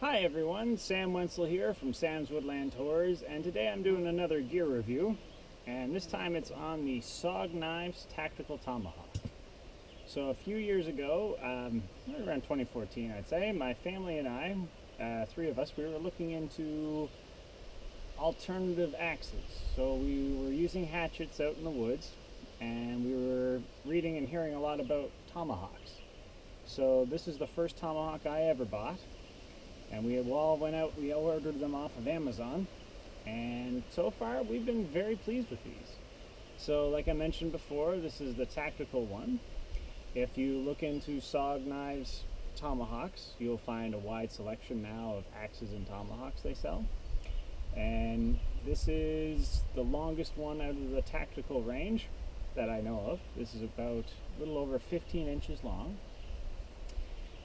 Hi everyone, Sam Wenzel here from Sam's Woodland Tours, and today I'm doing another gear review, and this time it's on the SOG Knives Tactical Tomahawk. So a few years ago, around 2014 I'd say, my family and I, three of us, we were looking into alternative axes. So we were using hatchets out in the woods, and we were reading and hearing a lot about tomahawks. So this is the first tomahawk I ever bought. And we all went out, we ordered them off of Amazon, and so far we've been very pleased with these. So like I mentioned before, this is the tactical one. If you look into SOG Knives Tomahawks, you'll find a wide selection now of axes and tomahawks they sell. And this is the longest one out of the tactical range that I know of. This is about a little over 15 inches long.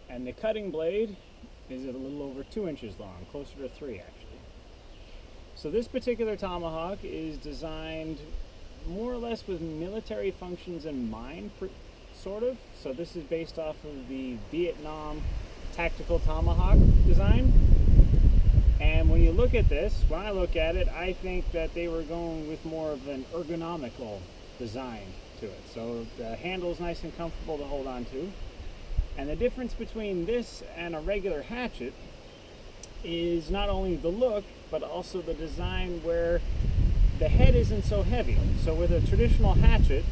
And the cutting blade is a little over 2 inches long, closer to 3 actually. So this particular tomahawk is designed more or less with military functions in mind, sort of. So this is based off of the Vietnam tactical tomahawk design. And when you look at this, when I look at it, I think that they were going with more of an ergonomical design to it. So the handle is nice and comfortable to hold on to. And the difference between this and a regular hatchet is not only the look, but also the design where the head isn't so heavy. So with a traditional hatchet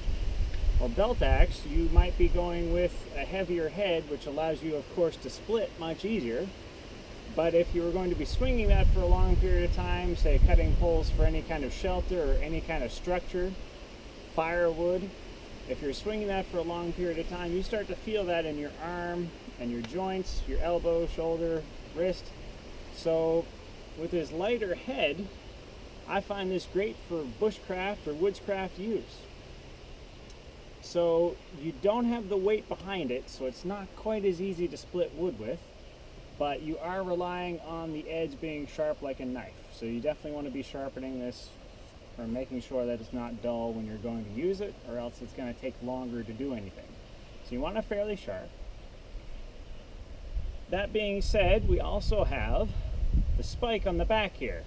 or belt axe, you might be going with a heavier head, which allows you, of course, to split much easier. But if you were going to be swinging that for a long period of time, say cutting poles for any kind of shelter or any kind of structure, firewood, if you're swinging that for a long period of time, you start to feel that in your arm and your joints, your elbow, shoulder, wrist. So with this lighter head, I find this great for bushcraft or woodscraft use. So you don't have the weight behind it, so it's not quite as easy to split wood with, but you are relying on the edge being sharp like a knife. So you definitely want to be sharpening this or making sure that it's not dull when you're going to use it, or else it's going to take longer to do anything. So you want it fairly sharp. That being said, we also have the spike on the back here.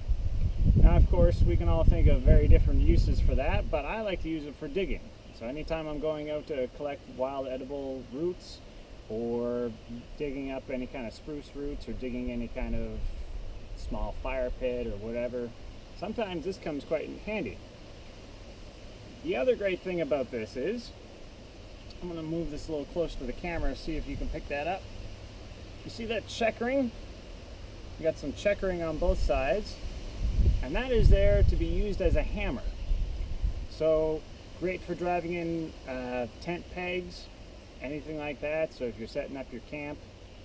Now of course we can all think of very different uses for that, but I like to use it for digging. So anytime I'm going out to collect wild edible roots, or digging up any kind of spruce roots, or digging any kind of small fire pit or whatever, sometimes this comes quite handy. The other great thing about this is, I'm going to move this a little closer to the camera, see if you can pick that up. You see that checkering? You got some checkering on both sides, and that is there to be used as a hammer. So great for driving in tent pegs, anything like that. So if you're setting up your camp,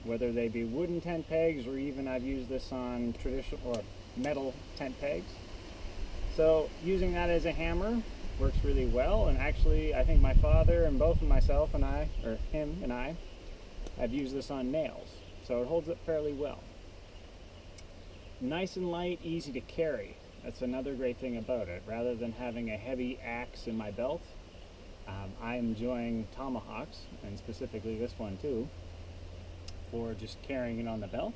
whether they be wooden tent pegs, or even I've used this on traditional or metal tent pegs. So using that as a hammer works really well, and actually I think my father and both myself and I, or him and I, have used this on nails. So it holds up fairly well. Nice and light, easy to carry. That's another great thing about it. Rather than having a heavy axe in my belt, I'm enjoying tomahawks, and specifically this one too, for just carrying it on the belt.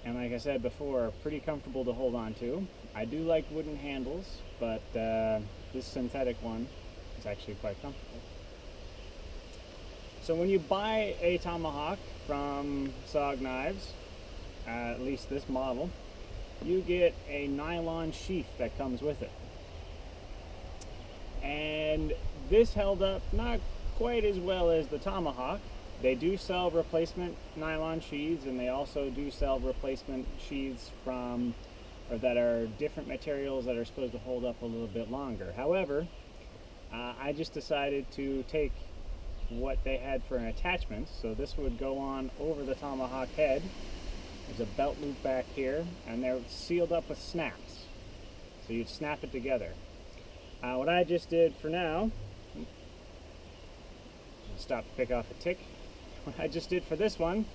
And like I said before, pretty comfortable to hold on to. I do like wooden handles, but this synthetic one is actually quite comfortable. So when you buy a tomahawk from SOG Knives, at least this model, you get a nylon sheath that comes with it. And this held up not quite as well as the tomahawk. They do sell replacement nylon sheaths, and they also do sell replacement sheaths from, or that are different materials that are supposed to hold up a little bit longer. However, I just decided to take what they had for an attachment. So this would go on over the tomahawk head. There's a belt loop back here, and they're sealed up with snaps. So you'd snap it together. What I just did for now, stop to pick off a tick. What I just did for this one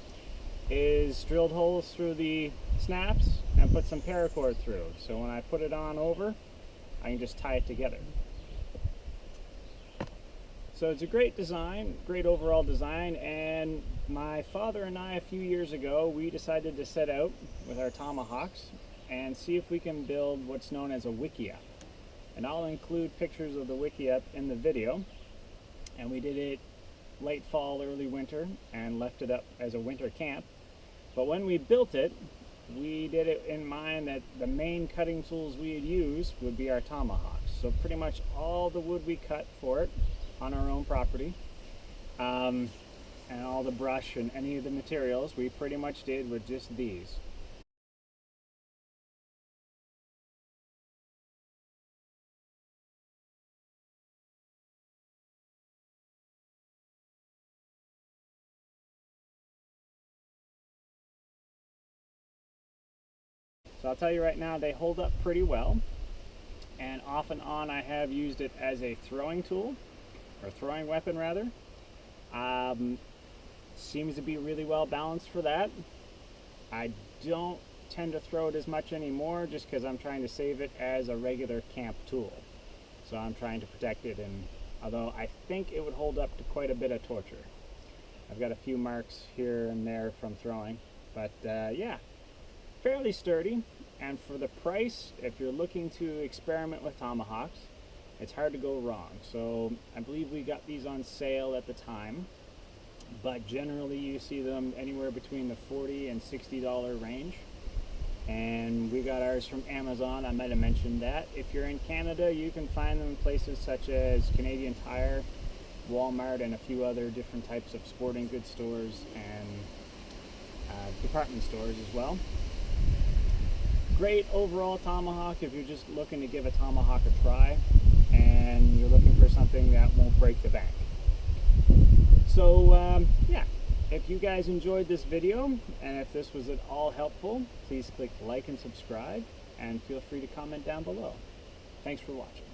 is drilled holes through the snaps and put some paracord through. So when I put it on over, I can just tie it together. So it's a great design, great overall design, and my father and I, a few years ago, we decided to set out with our tomahawks and see if we can build what's known as a wickiup. And I'll include pictures of the wickiup in the video. And we did it late fall, early winter, and left it up as a winter camp. But when we built it, we did it in mind that the main cutting tools we'd use would be our tomahawks. So pretty much all the wood we cut for it on our own property, and all the brush and any of the materials we pretty much did with just these. So I'll tell you right now, they hold up pretty well, and off and on I have used it as a throwing tool, or throwing weapon rather. Seems to be really well balanced for that. I don't tend to throw it as much anymore just because I'm trying to save it as a regular camp tool. So I'm trying to protect it, and although I think it would hold up to quite a bit of torture. I've got a few marks here and there from throwing, but yeah, fairly sturdy. And for the price, if you're looking to experiment with tomahawks, it's hard to go wrong. So I believe we got these on sale at the time, but generally you see them anywhere between the $40 and $60 range. And we got ours from Amazon. I might have mentioned that. If you're in Canada, you can find them in places such as Canadian Tire, Walmart, and a few other different types of sporting goods stores and department stores as well. Great overall tomahawk if you're just looking to give a tomahawk a try and you're looking for something that won't break the bank. So yeah, if you guys enjoyed this video and if this was at all helpful, please click like and subscribe, and feel free to comment down below. Thanks for watching.